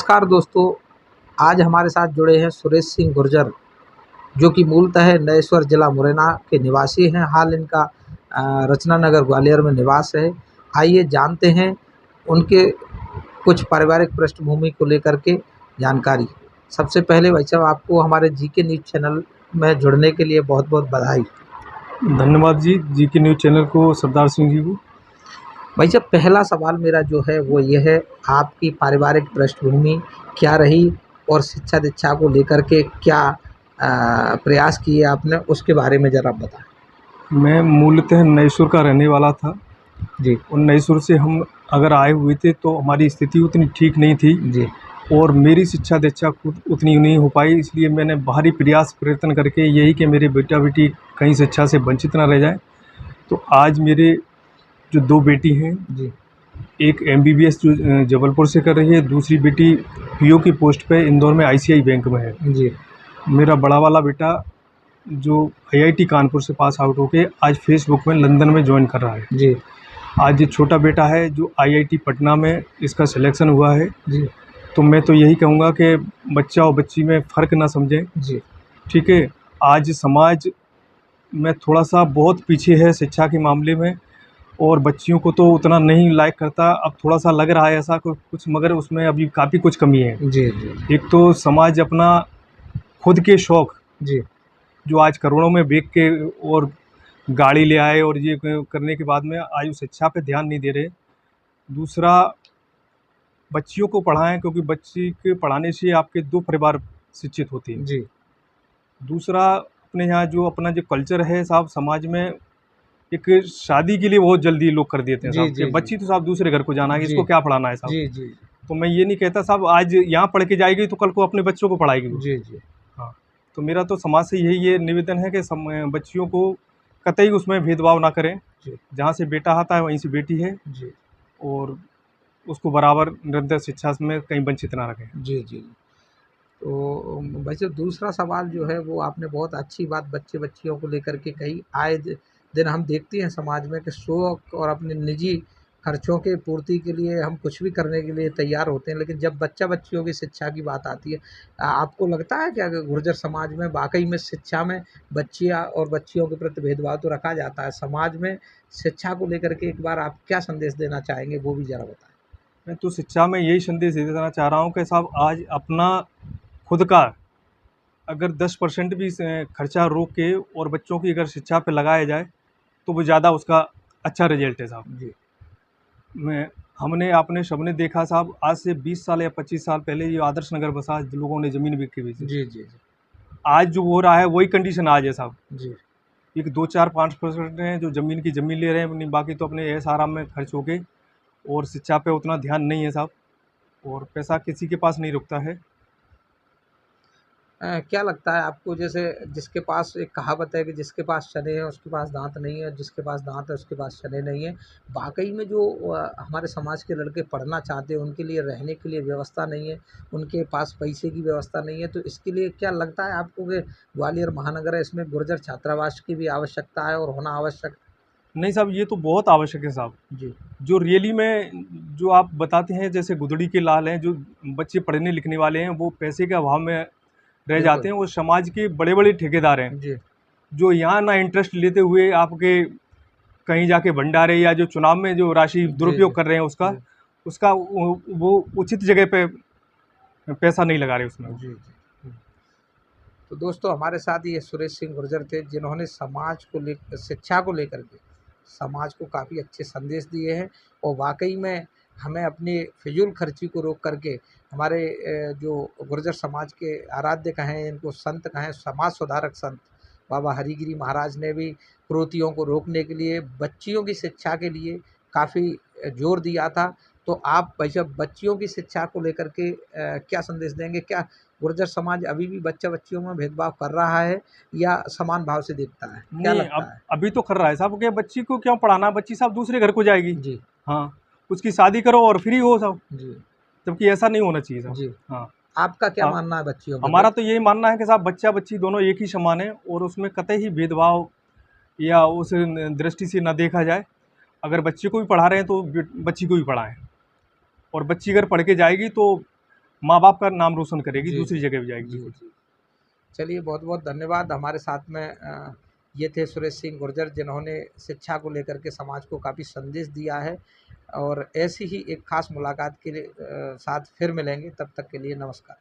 नमस्कार दोस्तों, आज हमारे साथ जुड़े हैं सुरेश सिंह गुर्जर, जो कि मूलतः नयेश्वर जिला मुरैना के निवासी हैं। हाल इनका रचना नगर ग्वालियर में निवास है। आइए जानते हैं उनके कुछ पारिवारिक पृष्ठभूमि को लेकर के जानकारी। सबसे पहले भाई साहब, आपको हमारे जीके न्यूज़ चैनल में जुड़ने के लिए बहुत-बहुत बधाई। धन्यवाद जी, जीके न्यूज़ चैनल को, सरदार सिंह जी को। भाई साहब, पहला सवाल मेरा जो है वो ये है, आपकी पारिवारिक पृष्ठभूमि क्या रही और शिक्षा दीक्षा को लेकर के क्या प्रयास किए आपने, उसके बारे में ज़रा बताएं। मैं मूलतः नयेश्वर का रहने वाला था जी और नयेश्वर से हम अगर आए हुए थे तो हमारी स्थिति उतनी ठीक नहीं थी जी और मेरी शिक्षा दीक्षा खुद उतनी नहीं हो पाई। इसलिए मैंने बाहरी प्रयत्न करके यही कि मेरे बेटा बेटी कहीं शिक्षा से वंचित ना रह जाए। तो आज मेरे जो दो बेटी हैं, जी एक MBBS जो जबलपुर से कर रही है, दूसरी बेटी PO की पोस्ट पे इंदौर में ICI बैंक में है। जी मेरा बड़ा वाला बेटा जो IIT कानपुर से पास आउट होके आज फेसबुक में लंदन में ज्वाइन कर रहा है। जी आज ये छोटा बेटा है जो IIT पटना में इसका सिलेक्शन हुआ है। जी तो मैं तो यही कहूँगा कि बच्चा और बच्ची में फ़र्क ना समझें, जी ठीक है। आज समाज में थोड़ा सा बहुत पीछे है शिक्षा के मामले में और बच्चियों को तो उतना नहीं लाइक करता। अब थोड़ा सा लग रहा है ऐसा कुछ, मगर उसमें अभी काफ़ी कुछ कमी है। जी जी एक तो समाज अपना खुद के शौक़ जी जो आज करोड़ों में बेच के और गाड़ी ले आए और ये करने के बाद में आयु शिक्षा पे ध्यान नहीं दे रहे। दूसरा, बच्चियों को पढ़ाएं क्योंकि बच्ची के पढ़ाने से आपके दो परिवार शिक्षित होते हैं। जी दूसरा, अपने यहाँ जो अपना जो कल्चर है साहब, समाज में एक शादी के लिए बहुत जल्दी लोग कर देते हैं जी साहब कि जी जी बच्ची तो साहब दूसरे घर को जाना है, जी इसको क्या पढ़ाना है साहब। जी जी तो मैं ये नहीं कहता साहब आज यहाँ पढ़ के जाएगी तो कल को अपने बच्चों को पढ़ाएगी वो। जी जी हाँ, तो मेरा तो समाज से यही ये निवेदन है कि बच्चियों को कतई उसमें भेदभाव ना करें। जी जहाँ से बेटा आता है वहीं से बेटी है जी और उसको बराबर निरंतर शिक्षा में कहीं वंचित ना रखें। जी जी। तो वैसे दूसरा सवाल जो है वो आपने बहुत अच्छी बात बच्चे बच्चियों को लेकर के कही। आए दिन हम देखते हैं समाज में कि शौक और अपने निजी खर्चों के पूर्ति के लिए हम कुछ भी करने के लिए तैयार होते हैं, लेकिन जब बच्चा बच्चियों की शिक्षा की बात आती है, आपको लगता है क्या कि गुर्जर समाज में वाकई में शिक्षा में बच्चियाँ और बच्चियों के प्रति भेदभाव तो रखा जाता है? समाज में शिक्षा को लेकर के एक बार आप क्या संदेश देना चाहेंगे, वो भी ज़रा बताएं। मैं तो शिक्षा में यही संदेश दे देना चाह रहा हूँ कि साहब आज अपना खुद का अगर 10% भी खर्चा रोक के और बच्चों की अगर शिक्षा पे लगाया जाए तो वो ज़्यादा उसका अच्छा रिजल्ट है साहब। जी मैं हमने आपने सबने देखा साहब, आज से 20 साल या 25 साल पहले ये आदर्श नगर बसा, लोगों ने ज़मीन बिक के बेची। जी जी जी आज जो हो रहा है वही कंडीशन आज है साहब। जी एक 2-4-5% हैं जो ज़मीन ले रहे हैं अपनी, बाकी तो अपने ऐश आराम में खर्च हो गए और शिक्षा पे उतना ध्यान नहीं है साहब और पैसा किसी के पास नहीं रुकता है। क्या लगता है आपको, जैसे जिसके पास एक कहावत है कि जिसके पास चने हैं उसके पास दांत नहीं है, जिसके पास दांत है उसके पास चने नहीं है। वाक़ई में जो हमारे समाज के लड़के पढ़ना चाहते हैं उनके लिए रहने के लिए व्यवस्था नहीं है, उनके पास पैसे की व्यवस्था नहीं है, तो इसके लिए क्या लगता है आपको कि ग्वालियर महानगर है, इसमें गुर्जर छात्रावास की भी आवश्यकता है और होना आवश्यक? नहीं साहब, ये तो बहुत आवश्यक है साहब। जी, जो रियली में जो आप बताते हैं जैसे गुदड़ी के लाल हैं, जो बच्चे पढ़ने लिखने वाले हैं वो पैसे के अभाव में रह जाते बिल्कुल। हैं। वो समाज के बड़े-बड़े ठेकेदार हैं, जी, जो यहाँ ना इंटरेस्ट लेते हुए आपके कहीं जाके भंडारे या जो चुनाव में जो राशि जी, जी, दुरुपयोग कर रहे हैं उसका जी, उसका वो उचित जगह पे पैसा नहीं लगा रहे उसमें वो। जी, जी। तो दोस्तों, हमारे साथ ये सुरेश सिंह गुर्जर थे, जिन्होंने समाज को ले शिक्षा को लेकर के समाज को काफ़ी अच्छे संदेश दिए हैं और वाक़ई में हमें अपनी फिजूल खर्ची को रोक करके हमारे जो गुर्जर समाज के आराध्य कहें, इनको संत कहें, समाज सुधारक संत बाबा हरिगिरी महाराज ने भी कुरीतियों को रोकने के लिए, बच्चियों की शिक्षा के लिए काफ़ी जोर दिया था। तो आप भाई साहब बच्चियों की शिक्षा को लेकर के क्या संदेश देंगे? क्या गुर्जर समाज अभी भी बच्चा-बच्चियों में भेदभाव कर रहा है या समान भाव से देखता है? क्या नहीं, लगता अब है? अभी तो कर रहा है साहब कि बच्ची को क्यों पढ़ाना, बच्ची साहब दूसरे घर को जाएगी। जी, हाँ, उसकी शादी करो और फ्री हो साहब, जी, जबकि ऐसा नहीं होना चाहिए साहब। जी। हाँ, आपका क्या हाँ, मानना है बच्चियों के हमारा प्रति? तो यही मानना है कि साहब बच्चा-बच्ची दोनों एक ही समान है और उसमें कतई ही भेदभाव या उस दृष्टि से ना देखा जाए। अगर बच्चे को भी पढ़ा रहे हैं तो बच्ची को भी पढ़ाएँ और बच्ची अगर पढ़ के जाएगी तो माँ बाप का नाम रोशन करेगी, जी, दूसरी जी। जगह भी जाएगी। जी, बिल्कुल। जी। चलिए बहुत-बहुत धन्यवाद। हमारे साथ में ये थे सुरेश सिंह गुर्जर, जिन्होंने शिक्षा को लेकर के समाज को काफ़ी संदेश दिया है, और ऐसी ही एक ख़ास मुलाकात के लिए साथ फिर मिलेंगे। तब तक के लिए नमस्कार।